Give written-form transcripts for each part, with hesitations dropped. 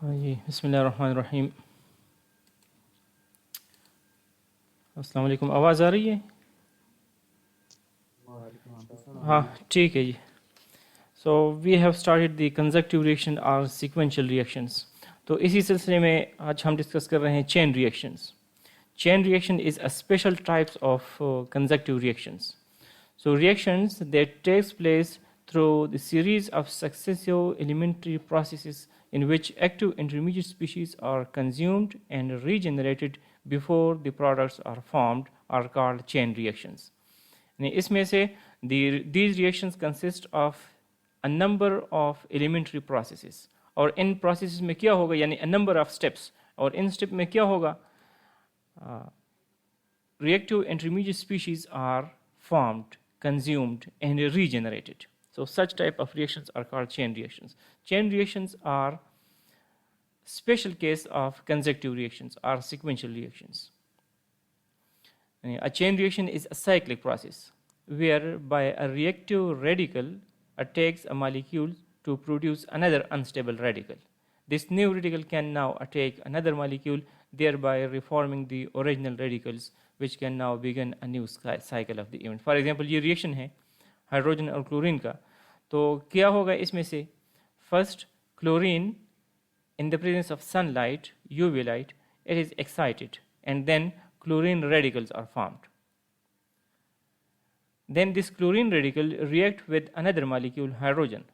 हाँ जी, बिस्मिल्लाहिर्रहमानिर्रहीम। अस्सलाम वालेकुम। आवाज़ आ रही है? हाँ, ठीक है जी। So we have started the conjunctive reaction और सीक्वेंशियल रिएक्शंस। तो इसी सिलसिले में आज हम डिस्कस कर रहे हैं chain reactions. Chain reaction is a special types of conjunctive reactions. So reactions that takes place through the series of successive elementary processes in which active intermediate species are consumed and regenerated before the products are formed are called chain reactions. यानी इसमें से these reactions consist of a number of elementary processes. और इन processes में क्या होगा, यानी a number of steps, और इन step में क्या होगा, reactive intermediate species are formed, consumed, and regenerated. So such type of reactions are called chain reactions. Chain reactions are special case of conjunctive reactions or sequential reactions. A chain reaction is a cyclic process whereby a reactive radical attacks a molecule to produce another unstable radical. This new radical can now attack another molecule, thereby reforming the original radicals, which can now begin a new cycle of the event. For example, ये reaction है hydrogen और chlorine का, तो क्या होगा इसमें से, first chlorine in the presence of sunlight, UV light, it is excited, and then chlorine radicals are formed. Then this chlorine radical react with another molecule, hydrogen,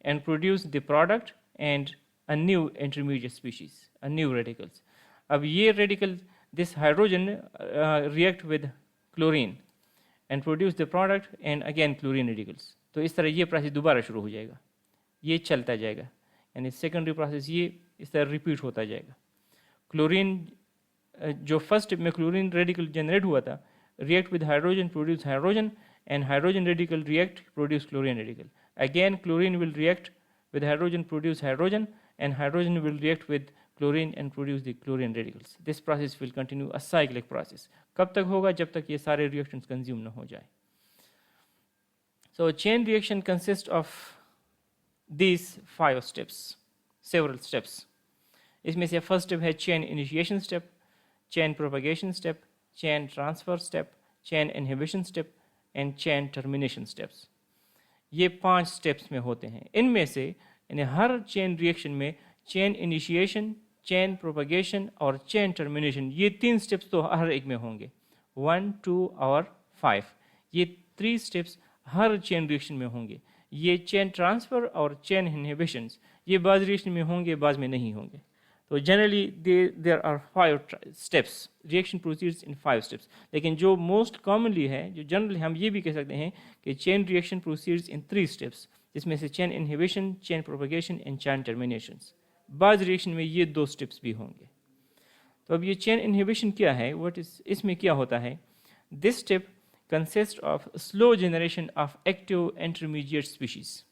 and produce the product and a new intermediate species, a new radicals. अब ये radical, this hydrogen react with chlorine and produce the product and again chlorine radicals. तो इस तरह ये process दोबारा शुरू हो जाएगा, ये चलता जाएगा, यानी सेकेंडरी प्रोसेस ये इस तरह रिपीट होता जाएगा. क्लोरीन जो फर्स्ट में क्लोरीन रेडिकल जनरेट हुआ था, react with hydrogen, produce hydrogen, and hydrogen radical react produce chlorine radical. Again chlorine will react with hydrogen produce hydrogen, and hydrogen will react with chlorine and produce the chlorine radicals. This process will continue, a cyclic process. कब तक होगा? जब तक ये सारे reactions consume ना हो जाए. So chain reaction consists of these 5 steps, several steps. इसमें से first step है chain initiation step, chain propagation step, chain transfer step, chain inhibition step, and chain termination steps. ये 5 स्टेप्स में होते हैं. इनमें से यानी हर चेन रिएक्शन में चेन इनिशिएशन, चेन प्रोपगेशन और चेन टर्मिनेशन, ये 3 स्टेप्स तो हर एक में होंगे. 1, 2 और 5, ये 3 स्टेप्स हर चेन रिएक्शन में होंगे. ये चेन ट्रांसफ़र और चेन इनहिबिशंस ये बाज़ रिएक्शन में होंगे, बाज़ में नहीं होंगे. तो generally there are 5 steps, reaction proceeds in 5 steps. लेकिन जो मोस्ट कॉमनली है, जो जनरली हम ये भी कह सकते हैं कि चेन रिएक्शन प्रोसीड्स इन 3 स्टेप्स, जिसमें से chain inhibition, chain propagation and chain terminations. बाज़ रिएक्शन में ये 2 स्टेप्स भी होंगे. तो अब ये चेन इनहिबिशन क्या है, व्हाट इज, इसमें क्या होता है? This step consist of slow generation of active intermediate species.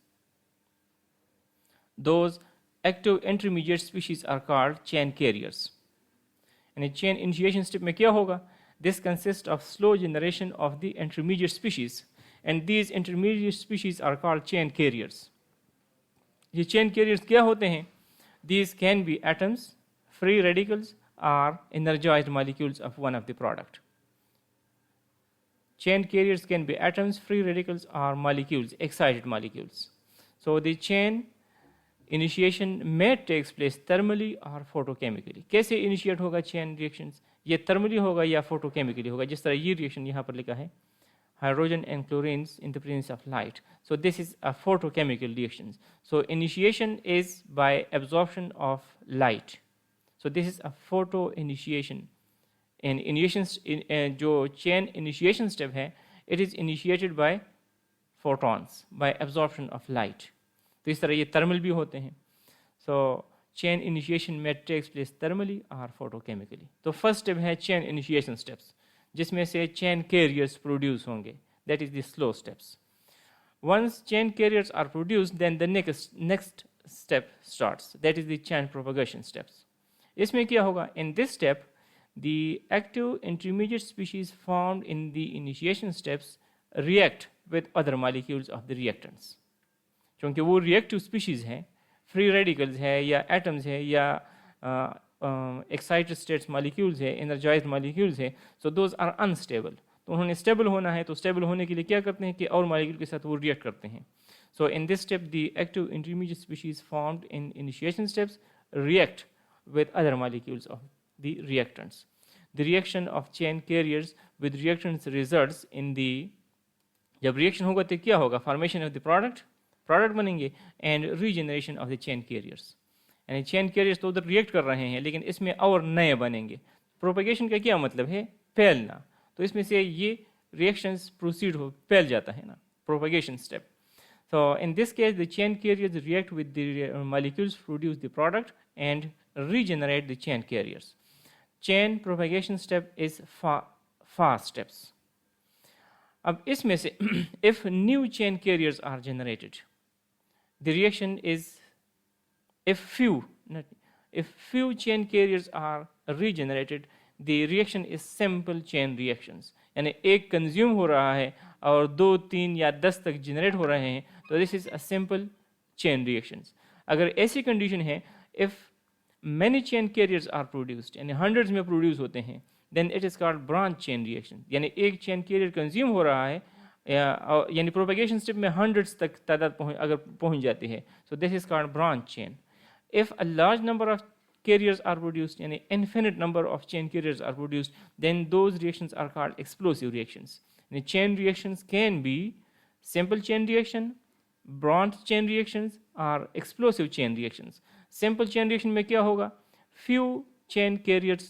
Those active intermediate species are called chain carriers. And a chain initiation step में क्या होगा? This consists of slow generation of the intermediate species, and these intermediate species are called chain carriers. ये chain carriers क्या होते हैं? These can be atoms, free radicals, or energized molecules of one of the product. Chain carriers can be atoms, free radicals, or molecules, excited molecules. So the chain initiation में takes place thermally और photochemically. कैसे initiate होगा chain reactions? ये thermally होगा या photochemically होगा, जिस तरह ये रिएक्शन यहाँ पर लिखा है, hydrogen and chlorines in the presence of light. So this is a photochemical reaction. So initiation is by absorption of light. So this is a photo initiation. And initiation जो chain initiation step है, it is initiated by photons, bye absorption of light. तो इस तरह ये thermal भी होते हैं. सो chain initiation में टेक्स प्लेस थर्मली और फोटोकेमिकली. तो फर्स्ट स्टेप है चेन इनिशिएशन स्टेप्स, जिसमें से चेन कैरियर्स प्रोड्यूस होंगे. That is the slow steps. Once chain carriers are produce, then the next step starts. That is the chain propagation steps. इसमें क्या होगा? In this step the active intermediate species formed in the initiation steps react with other molecules of the reactants. क्योंकि वो reactive species हैं, free radicals है या atoms है या एक्साइटेड स्टेट्स मॉलिक्यूल्स है, एनर्जाइज्ड मॉलिक्यूल्स है, सो दोज आर अनस्टेबल। तो उन्होंने स्टेबल होना है, तो स्टेबल होने के लिए क्या करते हैं कि और मॉलिक्यूल के साथ वो रिएक्ट करते हैं। So in this step the active intermediate species formed in initiation steps react with other molecules of the reactants. The reaction of chain carriers with reactants results in the, जब reaction होगा तो क्या होगा, formation of the product बनेंगे and regeneration of the chain carriers. यानी chain carriers तो उधर react कर रहे हैं लेकिन इसमें और नए बनेंगे। प्रोपेगेशन का क्या मतलब है, फैलना, तो इसमें से ये रिएक्शंस प्रोसीड हो, फैल जाता है ना, propagation step. So in this case, the chain carriers react with the molecules, produce the product, and regenerate the chain carriers. Chain propagation step is fast steps. अब इसमें से if new chain carriers are generated, the reaction is if few chain carriers are regenerated, the reaction is simple chain reactions. यानी एक consume हो रहा है और 2, 3 या 10 तक जनरेट हो रहे हैं, तो this is a simple chain reactions. अगर ऐसी कंडीशन है if many chain carriers are produced, यानी हंड्रेड्स में प्रोड्यूस होते हैं, then it is called branch chain reaction. यानी एक चेन कैरियर कंज्यूम हो रहा है यानी प्रोपेगेशन स्टेप में हंड्रेड्स तक तादाद अगर पहुंच जाती है, so this is called branch chain. If a large number of carriers are produced, and an infinite number of chain carriers are produced, then those reactions are called explosive reactions. And the chain reactions can be simple chain reaction, branch chain reactions, or explosive chain reactions. Simple chain reaction में क्या होगा, few chain carriers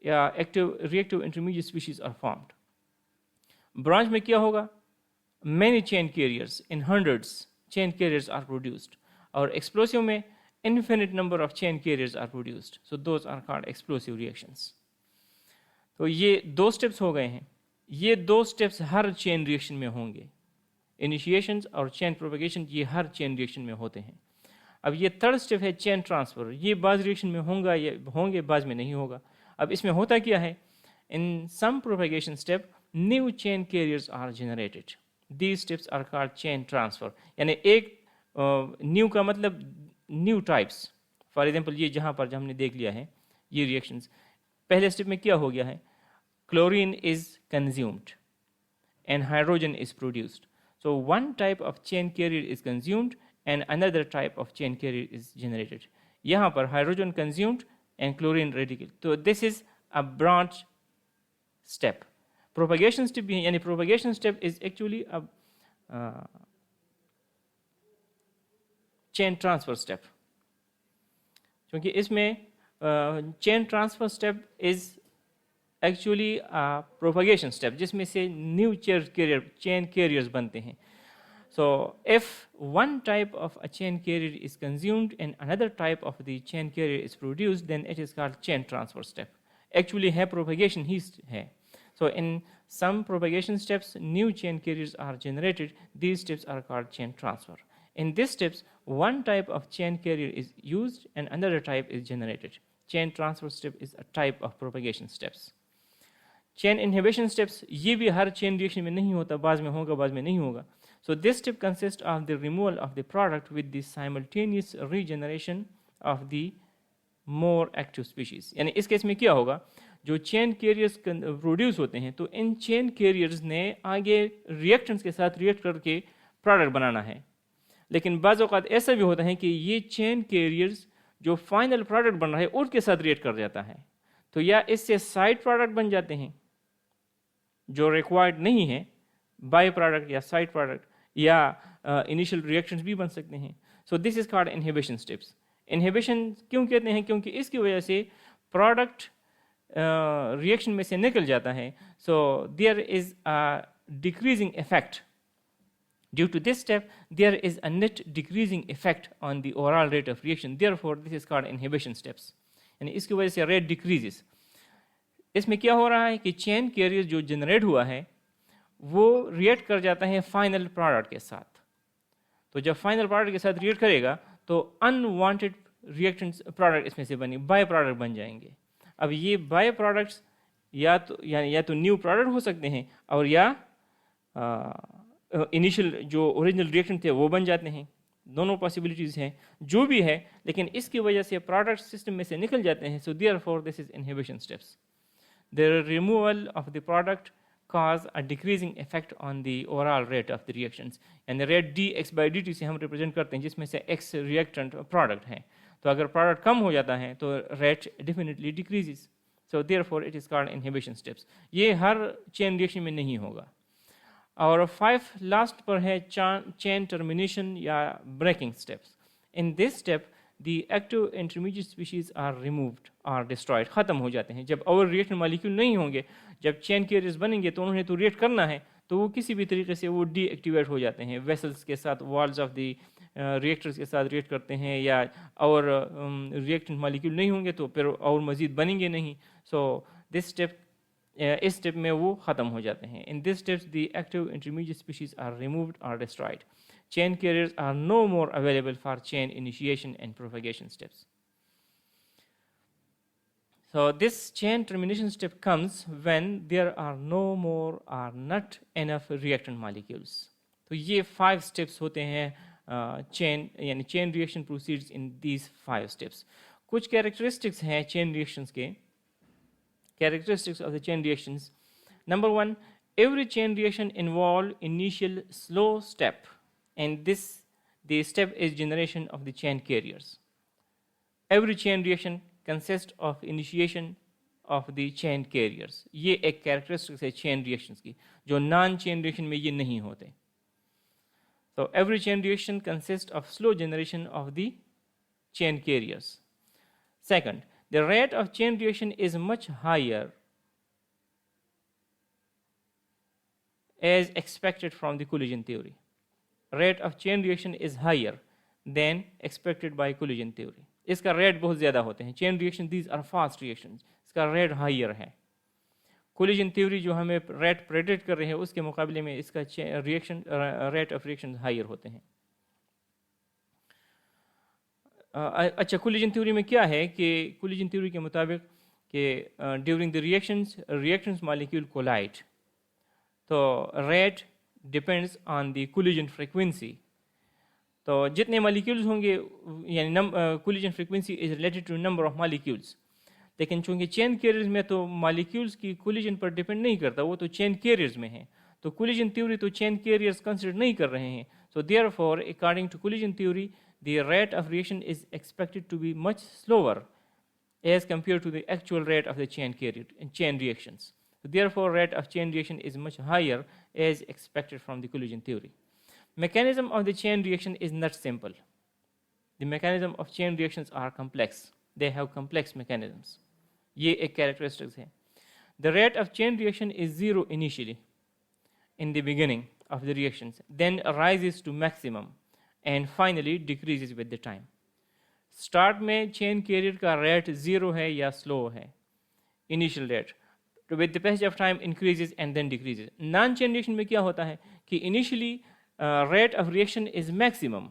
या reactive intermediate species are formed. Branch में क्या होगा, many chain carriers in hundreds chain carriers are produced. और explosive में infinite number of chain carriers are produced, so those are called explosive reactions. तो ये 2 steps हो गए हैं। ये 2 स्टेप्स हर चेन रिएक्शन में होंगे, इनिशिएशंस और चेन प्रोपेगेशन, ये हर चेन रिएक्शन में होते हैं। अब ये 3rd स्टेप है चेन ट्रांसफर, ये बाज रिएक्शन में होंगे बाज में नहीं होगा। अब इसमें होता क्या है, in some propagation step new chain carriers are generated, these steps are called chain transfer. यानी एक न्यू का मतलब न्यू टाइप्स। फॉर एग्जाम्पल ये जहाँ पर हमने देख लिया है ये रिएक्शंस, पहले स्टेप में क्या हो गया है, chlorine is consumed and hydrogen is produced. So one type of chain carrier is consumed and another type of chain carrier is generated. यहाँ पर hydrogen consumed and chlorine radical, तो this is a branch step. Propagation step भी है, यानी propagation step is actually a chain transfer step, क्योंकि इसमें chain transfer step is actually propagation step, जिसमें से न्यू चेन कैरियर्स बनते हैं। So if one type of a chain carrier is consumed and another type of the chain carrier is produced, then it is called chain transfer step. Actually है propagation ही है। So in some propagation steps new chain carriers are generated, these steps are called chain transfer. In these steps, one type of chain carrier is used and another type is generated. Chain transfer step is a type of propagation steps. Chain inhibition steps, ये भी हर chain reaction में नहीं होता, बाद में होगा, बाद में नहीं होगा. So this step consists of the removal of the product with the simultaneous regeneration of the more active species. यानी इस केस में क्या होगा, जो चेन कैरियर्स प्रोड्यूस होते हैं, तो इन चेन कैरियर्स ने आगे रिएक्टेंट्स के साथ रिएक्ट करके प्रोडक्ट बनाना है। लेकिन बाज़ औक़ात ऐसा भी होता है कि ये चेन कैरियर्स जो फाइनल प्रोडक्ट बन रहा है उसके साथ रिएक्ट कर जाता है, तो या इससे साइड प्रोडक्ट बन जाते हैं जो रिक्वायर्ड नहीं है, बाय प्रोडक्ट या साइड प्रोडक्ट, या इनिशियल रिएक्शंस भी बन सकते हैं। So this is called inhibition steps. Inhibition क्यों कहते हैं, क्योंकि इसकी वजह से प्रोडक्ट रिएक्शन में से निकल जाता है। So there is a decreasing effect due to this step, there is a net decreasing effect on the overall rate of reaction, therefore this is called inhibition steps. यानी इसकी वजह से रेट डिक्रीजेस। इसमें क्या हो रहा है कि चेन कैरियर जो जनरेट हुआ है वो रिएक्ट कर जाता है फाइनल प्रोडक्ट के साथ। तो जब फाइनल प्रोडक्ट के साथ रिएक्ट करेगा तो अनवांटेड रिएक्टेंट्स प्रोडक्ट इसमें से बनी बाय प्रोडक्ट बन जाएंगे। अब ये बाय प्रोडक्ट्स या तो न्यू प्रोडक्ट हो सकते हैं और या इनिशियल जो ओरिजिनल रिएक्शन थे वो बन जाते हैं। दोनों पॉसिबिलिटीज़ हैं, जो भी है, लेकिन इसकी वजह से प्रोडक्ट सिस्टम में से निकल जाते हैं. So therefore this is inhibition steps. The removal of the product cause a decreasing effect on the overall rate of the reactions. And the rate dx by dt से हम रिप्रेजेंट करते हैं, जिसमें से x रिएक्टेंट प्रोडक्ट है. तो अगर product कम हो जाता है तो rate definitely decreases. So therefore it is called inhibition steps. ये हर चेन रिएक्शन में नहीं होगा. और 5 लास्ट पर है चेन टर्मिनेशन या breaking steps. In this step the active intermediate species are removed or destroyed, ख़त्म हो जाते हैं. जब ओवर रिएक्शन मॉलिक्यूल नहीं होंगे, जब चेन कैरियर्स बनेंगे तो उन्हें तो रिएक्ट करना है, तो वो किसी भी तरीके से वो डीएक्टिवेट हो जाते हैं. वेसल्स के साथ, वॉल्स ऑफ द रिएक्टर्स के साथ रिएक्ट करते हैं, या और रिएक्टेंट मॉलिक्यूल नहीं होंगे तो फिर और मज़ीद बनेंगे नहीं. सो दिस स्टेप, इस स्टेप में वो ख़त्म हो जाते हैं. In this steps the active intermediate species are removed और destroyed. Chain carriers are no more available for chain initiation and propagation steps. So this chain termination step comes when there are no more or not enough reactant molecules. तो ये 5 steps होते हैं chain, यानी chain reaction proceeds in these 5 steps. कुछ characteristics हैं chain reactions के. Characteristics of the chain reactions. Number 1, every chain reaction involve initial slow step. And the step is generation of the chain carriers. Every chain reaction consists of initiation of the chain carriers. ये एक characteristic है chain reactions की, जो non-chain reaction में ये नहीं होते. So every chain reaction consists of slow generation of the chain carriers. Second, the rate of chain reaction is much higher as expected from the collision theory. Rate of chain reaction is higher than expected by collision theory. इसका rate बहुत ज़्यादा होते हैं. Chain reaction, these are fast reactions, इसका rate higher है. Collision theory जो हमें rate predict कर रहे हैं, उसके मुकाबले में इसका reaction rate of reaction higher होते हैं. अच्छा, कोलिजन थ्योरी में क्या है कि कोलिजन थ्योरी के मुताबिक कि during the reactions molecule collide, तो rate depends on the collision frequency. तो जितने मॉलिक्यूल्स होंगे, यानी collision frequency is related to number of molecules. लेकिन चूंकि चेन कैरियर्स में तो मॉलिक्यूल्स की कोलिजन पर डिपेंड नहीं करता, वो तो चेन कैरियर्स में है. तो कोलिजन थ्योरी तो चेन कैरियर्स कंसिडर नहीं कर रहे हैं. So therefore according to collision theory the rate of reaction is expected to be much slower as compared to the actual rate of the chain reactions. So therefore, rate of chain reaction is much higher as expected from the collision theory. Mechanism of the chain reaction is not simple. The mechanism of chain reactions are complex. They have complex mechanisms. ये एक characteristics है. The rate of chain reaction is zero initially in the beginning of the reactions, then rises to maximum and finally decreases with the time. Start में chain carrier का rate zero है या slow है, initial rate. तो with the passage of time increases and then decreases. Non-chain reaction में क्या होता है कि initially rate of reaction is maximum,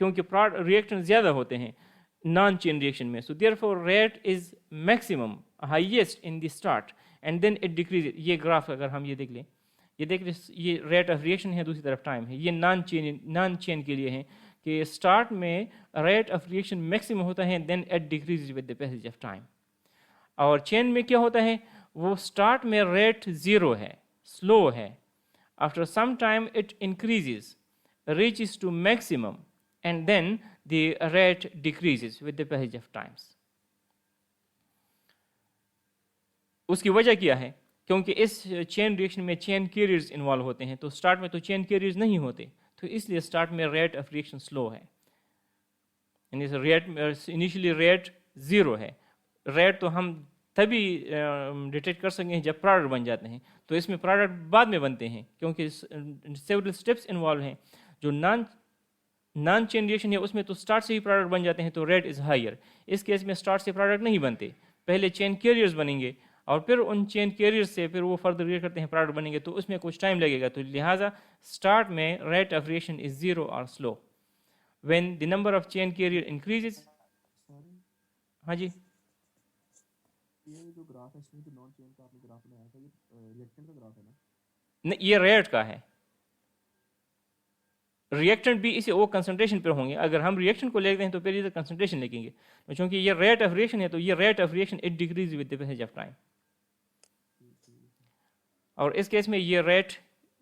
क्योंकि reaction ज़्यादा होते हैं non-chain reaction में. So therefore rate is maximum, highest in the start, and then it decreases. ये ग्राफ अगर हम ये देख लें, ये देख, ये रेट ऑफ रिएक्शन है, दूसरी तरफ टाइम है. ये नॉन चेन के लिए है कि स्टार्ट में रेट ऑफ रिएक्शन मैक्सिमम होता है, then it decrease with the passage of time. और चेन में क्या होता है, वो स्टार्ट में रेट ज़ीरो है, स्लो है. After some time it increases, reaches to maximum, and then the rate decreases with the passage of times. उसकी वजह क्या है, क्योंकि इस चेन रिएक्शन में चेन कैरियर्स इन्वॉल्व होते हैं. तो स्टार्ट में तो चेन कैरियर्स नहीं होते, तो इसलिए स्टार्ट में रेट ऑफ रिएक्शन स्लो है. इनिशियली रेट ज़ीरो है. रेट तो हम तभी डिटेक्ट कर सकें जब प्रोडक्ट बन जाते हैं. तो इसमें प्रोडक्ट बाद में बनते हैं, क्योंकि सेवरल स्टेप्स इन्वॉल्व हैं. जो नॉन चेन रिएक्शन है उसमें तो स्टार्ट से ही प्रोडक्ट बन जाते हैं, तो रेट इज़ हाइयर. इस केस में स्टार्ट से प्रोडक्ट नहीं बनते, पहले चेन कैरियर्स बनेंगे और फिर उन चेन कैरियर्स से फिर वो फर्दर रिएक्ट करते हैं, प्रोडक्ट बनेंगे, तो उसमें कुछ टाइम लगेगा. तो लिहाजा स्टार्ट में rate of reaction is zero और slow. When the number of chain carrier increases. हाँ जी, ये जो ग्राफ है इसमें जो नॉन चेन का आपने ग्राफ बनाया था, ये रिएक्शन का ग्राफ है ना? नहीं, ये रेट का है. रिएक्टेंट भी इसे वो कंसंट्रेशन पर होंगे। अगर हम रिएक्शन को लेते हैं तो फिर इधर कंसंट्रेशन लिखेंगे, क्योंकि ये रेट ऑफ रिएक्शन है तो ये rate of reaction it decrease with the passage of time, और इस केस में ये rate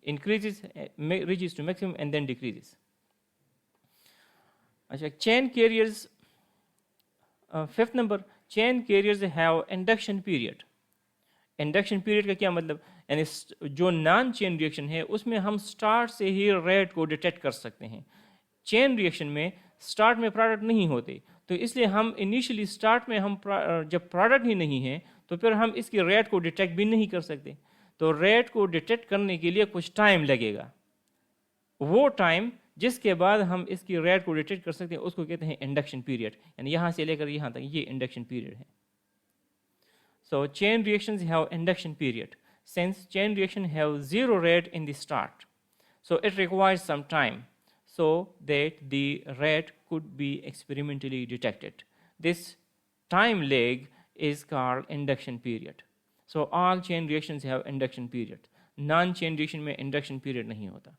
increases reaches to maximum and then decreases. अच्छा, chain carriers, fifth number, chain carriers have induction period. Induction period का क्या मतलब, यानी जो नॉन चेन रिएक्शन है उसमें हम स्टार्ट से ही रेट को डिटेक्ट कर सकते हैं। चेन रिएक्शन में स्टार्ट में प्रोडक्ट नहीं होते, तो इसलिए हम इनिशियली स्टार्ट में हम जब प्रोडक्ट ही नहीं है तो फिर हम इसकी रेट को डिटेक्ट भी नहीं कर सकते। तो रेट को डिटेक्ट करने के लिए कुछ टाइम लगेगा, वो टाइम जिसके बाद हम इसकी रेट को डिटेक्ट कर सकते हैं उसको कहते हैं इंडक्शन पीरियड, यानी यहाँ से लेकर यहाँ तक ये इंडक्शन पीरियड है। So chain reactions have induction period. Since chain reaction have zero rate in the start, so it requires some time so that the rate could be experimentally detected. This time lag is called induction period. So all chain reactions have induction period. Non-chain reaction में induction period नहीं होता।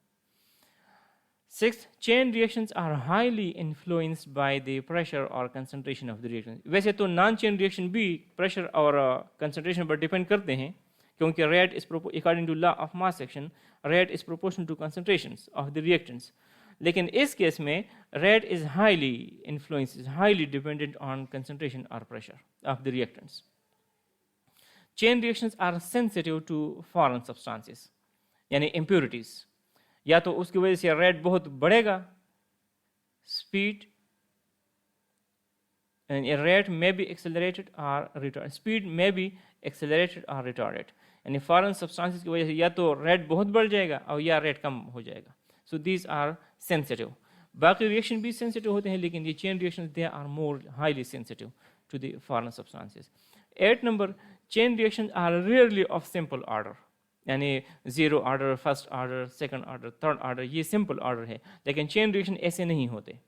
Sixth, chain reactions are highly influenced by the pressure or concentration of the reaction. वैसे तो non chain reaction भी pressure और concentration पर depend करते हैं, क्योंकि rate is according to law of mass action rate is proportional to concentrations of the reactants. लेकिन इस केस में rate is highly influence, is highly dependent on concentration और pressure of the reactants. Chain reactions are sensitive to foreign substances, यानी impurities, या तो उसकी वजह से रेट बहुत बढ़ेगा, स्पीड रेट में बी एक्सेलरेटेड और रिटार्ड, स्पीड में बी एक्सेलरेटेड और रिटार्डेड, यानी फॉरेन सब्सटेंसेस की वजह से या तो रेट बहुत बढ़ जाएगा और या रेट कम हो जाएगा। So these are sensitive. बाकी रिएक्शन भी सेंसिटिव होते हैं, लेकिन ये chain reactions they are more highly sensitive to the foreign substances. 8 number, chain reactions are rarely of simple order, यानी zero order, first order, second order, third order, ये simple order है। लेकिन chain reaction ऐसे नहीं होते।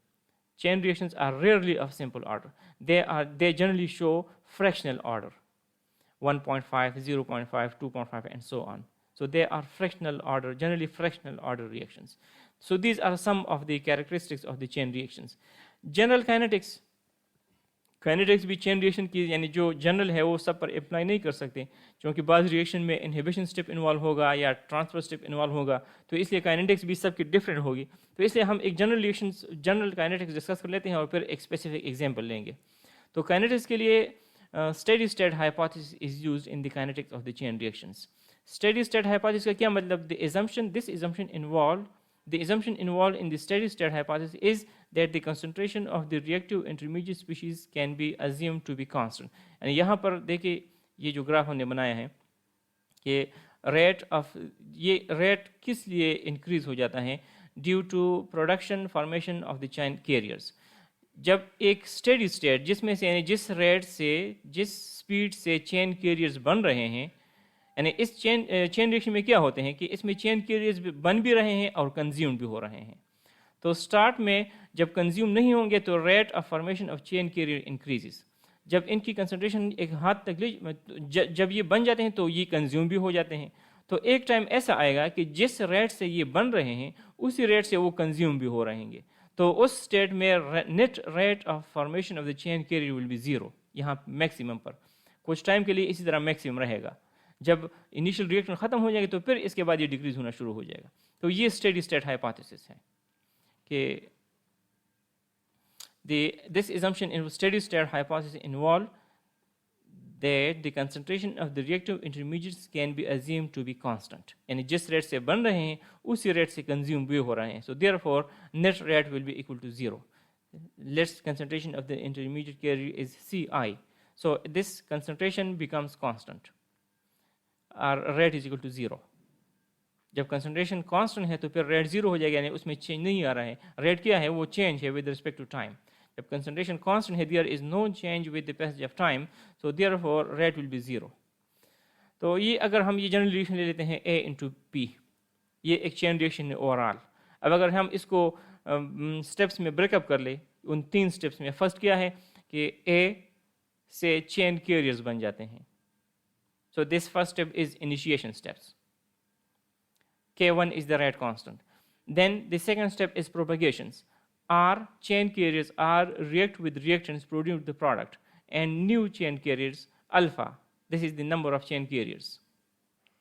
Chain reactions are rarely of simple order, they generally show fractional order, 1.5, 0.5, 2.5 and so on. So they are fractional order, generally fractional order reactions. So these are some of the characteristics of the chain reactions. General kinetics, kinetics भी chain reaction की यानी जो general है वो सब पर apply नहीं कर सकते, क्योंकि बाज़ रिएक्शन में इनहिबिशन स्टेप इन्वॉल्व होगा या ट्रांसफर स्टेप इन्वॉल्व होगा, तो इसलिए काइनेटिक्स भी सबकी डिफरेंट होगी। तो इसलिए हम एक general reaction, general kinetics discuss कर लेते हैं और फिर एक स्पेसिफिक एग्जांपल लेंगे। तो काइनेटिक्स के लिए steady state hypothesis is used in the kinetics of the chain reactions. Steady state hypothesis का क्या मतलब, this assumption involved in the steady state hypothesis is that the concentration of the reactive intermediate species can be assumed to be constant. यानी यहाँ पर देखिए ये जो graph हमने बनाया है कि ये रेट किस लिए इंक्रीज हो जाता है, due to production formation of the chain carriers. जब एक स्टेडी स्टेट जिसमें से यानी जिस रेट से, जिस स्पीड से चेन कैरियर्स बन रहे हैं, यानी इस चेन रिएक्शन में क्या होते हैं कि इसमें चेन कैरियर्स बन भी रहे हैं और कंज्यूम भी हो रहे हैं। तो स्टार्ट में जब कंज्यूम नहीं होंगे तो rate of formation of chain carrier increases. जब इनकी कंसंट्रेशन एक हाथ तक जब ये बन जाते हैं तो ये कंज्यूम भी हो जाते हैं। तो एक टाइम ऐसा आएगा कि जिस रेट से ये बन रहे हैं उसी रेट से वो कंज्यूम भी हो रहेंगे। तो उस स्टेट में net rate of formation of the chain carrier will be zero, यहाँ मैक्सिमम पर। कुछ टाइम के लिए इसी तरह मैक्सिमम रहेगा, जब इनिशियल रिएक्शन खत्म हो जाएगी तो फिर इसके बाद ये डिक्रीज होना शुरू हो जाएगा। तो ये स्टेडी स्टेट हाइपोथेसिस है कि this assumption in steady state hypothesis involve that the concentration of the reactive intermediates can be assumed to be constant, यानी जिस रेट से बन रहे हैं उसी रेट से कंज्यूम भी हो रहे हैं। So therefore net rate will be equal to zero. Let's concentration of the intermediate carrier is Ci, so this concentration becomes constant, और rate is equal to zero. जब कंसंट्रेशन कांस्टेंट है तो फिर रेट जीरो हो जाएगा, यानी उसमें change नहीं आ रहा है। रेट क्या है, वो चेंज है विद रिस्पेक्ट टू टाइम। जब कंसंट्रेशन कांस्टेंट है, there is no change with the passage of time, so therefore rate will be zero. तो ये अगर हम ये जनरल रिएक्शन ले लेते हैं A इंटू पी, ये एक चेन रिएक्शन है ओवरऑल। अब अगर हम इसको स्टेप्स में ब्रेकअप कर ले, उन 3 स्टेप्स में, फर्स्ट क्या है कि A से चेन कैरियर्स बन जाते हैं। So this first step is initiation steps. K1 is the rate constant. Then the second step is propagations. R chain carriers R react with reactants produce the product, and new chain carriers alpha. This is the number of chain carriers.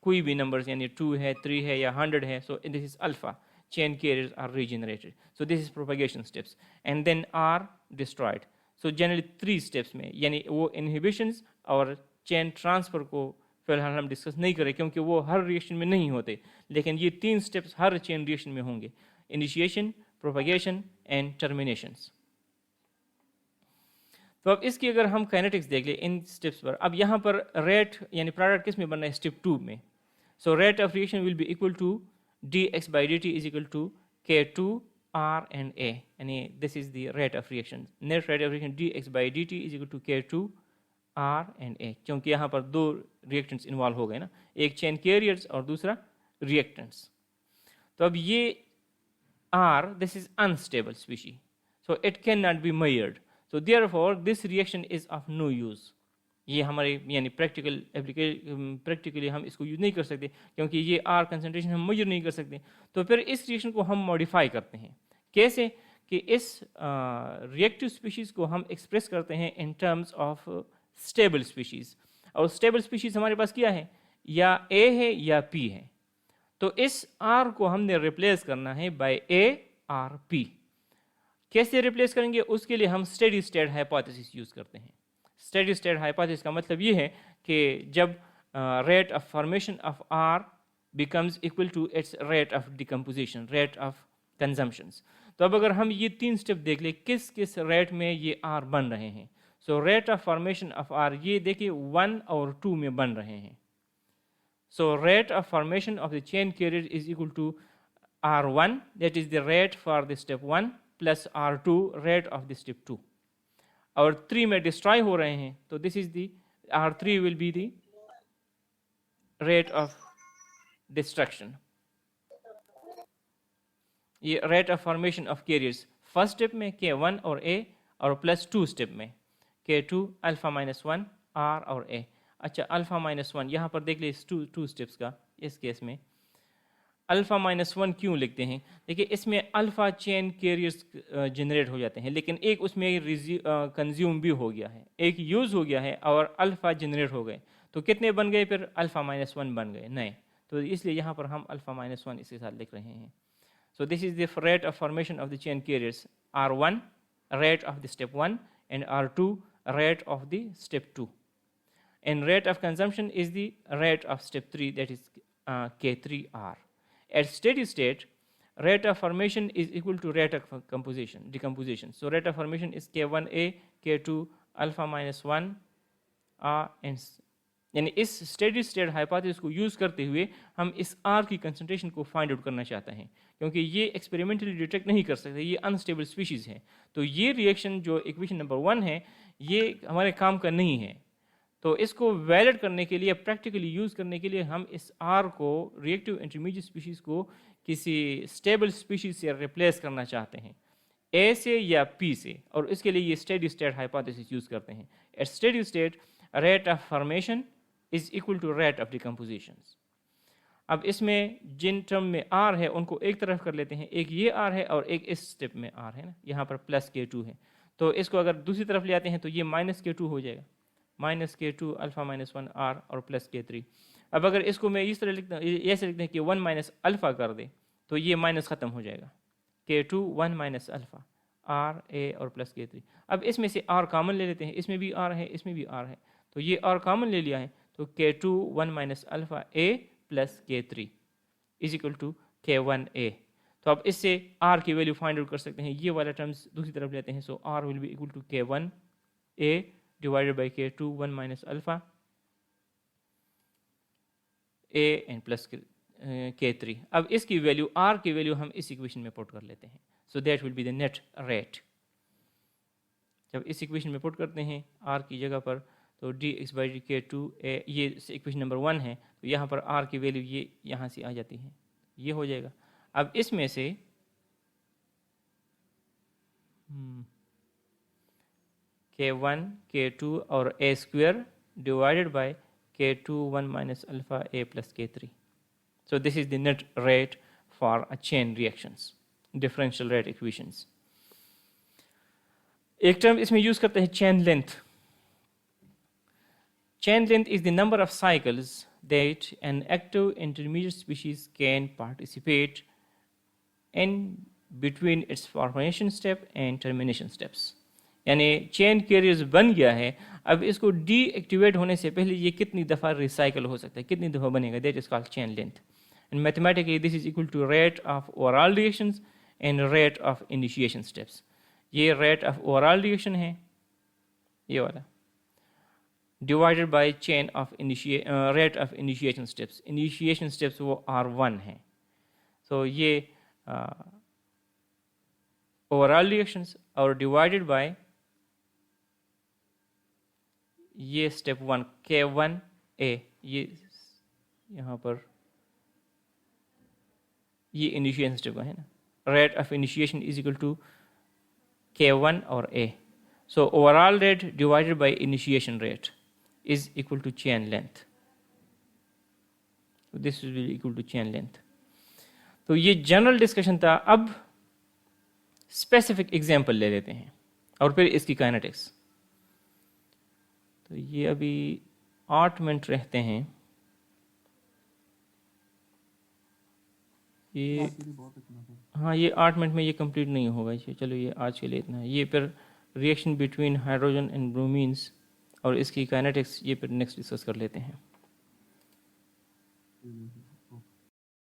कोई भी numbers यानी 2 है 3 है या 100 है, so this is alpha. Chain carriers are regenerated. So this is propagation steps, and then are destroyed. So generally 3 steps में, यानी वो inhibitions और chain transfer को फिलहाल हम डिस्कस नहीं करें क्योंकि वो हर रिएक्शन में नहीं होते, लेकिन ये 3 स्टेप्स हर चेन रिएक्शन में होंगे: इनिशिएशन, प्रोपगेशन एंड टर्मिनेशंस। तो अब इसकी अगर हम काइनेटिक्स देख लें इन स्टेप्स पर, अब यहाँ पर रेट यानी प्रोडक्ट किस में बन रहा है? स्टेप 2 में। So rate of reaction will be equal to dx by dt is equal to K2 R and A, यानी this is the rate of reaction. Net rate of reaction dx by dt is equal to K2 R and A, क्योंकि यहाँ पर 2 reactants involve हो गए ना, एक chain carriers और दूसरा रिएक्टेंट्स। तो अब ये R, this is unstable species, so it cannot be measured, so therefore this reaction is of no use. ये हमारे यानी प्रैक्टिकली हम इसको यूज नहीं कर सकते क्योंकि ये R कंसंट्रेशन हम मेजर नहीं कर सकते। तो फिर इस रिएक्शन को हम मॉडिफाई करते हैं। कैसे? कि इस रिएक्टिव स्पीशीज को हम एक्सप्रेस करते हैं in terms of stable species, और स्टेबल स्पीशीज हमारे पास क्या है? या A है या P है। तो इस R को हमने रिप्लेस करना है बाय ARP। कैसे रिप्लेस करेंगे? उसके लिए हम स्टेडी स्टेट हाइपोथेसिस यूज करते हैं। स्टेडी स्टेट हाइपोथेसिस का मतलब ये है कि जब rate of formation of R becomes equal to its rate of decomposition, rate of consumptions. तो अब अगर हम ये 3 स्टेप देख लें किस किस रेट में ये R बन रहे हैं। सो rate of formation of R ये देखिए 1 और 2 में बन रहे हैं। So rate of formation of the chain carrier is equal to R1, that is the rate for the step 1, plus R2, rate of the step 2. और 3 में destroy हो रहे हैं, तो this is the R3 will be the rate of destruction. ये rate of formation of carriers first step में K1 और A, और plus 2 step में K2 alpha minus 1 R और A। अच्छा, अल्फा माइनस 1 यहाँ पर देख ले इस 2 स्टेप्स का। इस केस में अल्फा माइनस 1 क्यों लिखते हैं? देखिए इसमें अल्फा चेन कैरियर्स जनरेट हो जाते हैं, लेकिन एक उसमें कंज्यूम भी हो गया है, एक यूज़ हो गया है और अल्फा जनरेट हो गए। तो कितने बन गए फिर? अल्फा माइनस 1 बन गए नए। तो इसलिए यहाँ पर हम अल्फा माइनस 1 इसके साथ लिख रहे हैं। So this is the rate of formation of the chain carriers, R1 rate of the step 1 and R2 rate of the step 2, and rate of consumption is the rate of step 3, that is K3R. At steady state, rate of formation is equal to rate of decomposition. So rate of formation is K1A, K2 alpha minus 1 and यानी इस steady state hypothesis को use करते हुए हम इस R की concentration को find out करना चाहते हैं, क्योंकि ये एक्सपेरिमेंटली डिटेक्ट नहीं कर सकते, ये अनस्टेबल स्पीशीज है। तो ये रिएक्शन जो इक्वेशन नंबर 1 है ये हमारे काम का नहीं है। तो इसको वैलिड करने के लिए, प्रैक्टिकली यूज़ करने के लिए हम इस R को, रिएक्टिव इंटरमीडिएट स्पीशीज़ को किसी स्टेबल स्पीशीज से रिप्लेस करना चाहते हैं, A से या P से, और इसके लिए ये स्टेडी स्टेट हाइपोथेसिस यूज़ करते हैं। At steady state rate of formation is equal to rate of decomposition. अब इसमें जिन टर्म में R है उनको एक तरफ कर लेते हैं, एक ये R है और एक इस स्टेप में R है ना, यहाँ पर प्लस K2 है। तो इसको अगर दूसरी तरफ ले आते हैं तो ये माइनस K2 हो जाएगा, minus K2 alpha minus 1 R और प्लस K3। अब अगर इसको मैं इस तरह लिखता हूँ, ऐसे लिखते हैं कि 1 माइनस अल्फा कर दे तो ये माइनस ख़त्म हो जाएगा, K2 1 minus alpha R A और प्लस K3। अब इसमें से R कॉमन ले लेते हैं, इसमें भी R है इसमें भी R है, तो ये R कॉमन ले लिया है, तो K2 1 minus alpha A plus K3 is equal to K1 A। तो अब इससे R की वैल्यू फाइंड आउट कर सकते हैं, ये वाला टर्म्स दूसरी तरफ लेते हैं। So R will be equal to K1 A divided by K2 1 minus alpha A and plus K3। अब इसकी वैल्यू R की वैल्यू हम इस इक्वेशन में पुट कर लेते हैं। So that will be the net rate. जब इस इक्वेशन में पुट करते हैं R की जगह पर, तो dx by K2 A, ये इक्वेशन नंबर 1 है, तो यहाँ पर R की वैल्यू ये यहाँ से आ जाती है, ये हो जाएगा। अब इसमें से K1 K2 और A square divided by K2 1 minus alpha A plus K3. So this is the net rate for a chain reactions, differential rate equations. एक टर्म इसमें यूज करते हैं chain length. Chain length is the number of cycles that an active intermediate species can participate in between its formation step and termination steps. यानी chain carriers बन गया है, अब इसको डीएक्टिवेट होने से पहले ये कितनी दफ़ा रिसाइकल हो सकता है, कितनी दफ़ा बनेगा, that is called chain length. And mathematically this is equal to rate of overall reactions and rate of initiation steps. ये रेट ऑफ ओवरऑल रिएक्शन है ये वाला, divided by chain of rate of initiation steps. Initiation steps वो R1 है. So ये overall reactions और divided by ये step 1 K1A, ये यहाँ पर ये इनिशिएशन स्टेप है ना, rate of initiation is equal to K1 और A. So overall rate divided by initiation rate is equal to chain length. So this will be equal to chain length. तो ये general discussion था. अब specific example ले लेते हैं और फिर इसकी काइनेटिक्स. तो ये अभी 8 मिनट रहते हैं. ये हाँ, ये 8 मिनट में ये कंप्लीट नहीं होगा. चलो ये आज के लिए इतना है. ये फिर रिएक्शन बिटवीन हाइड्रोजन एंड ब्रोमीन्स और इसकी काइनेटिक्स ये फिर नेक्स्ट डिस्कस कर लेते हैं.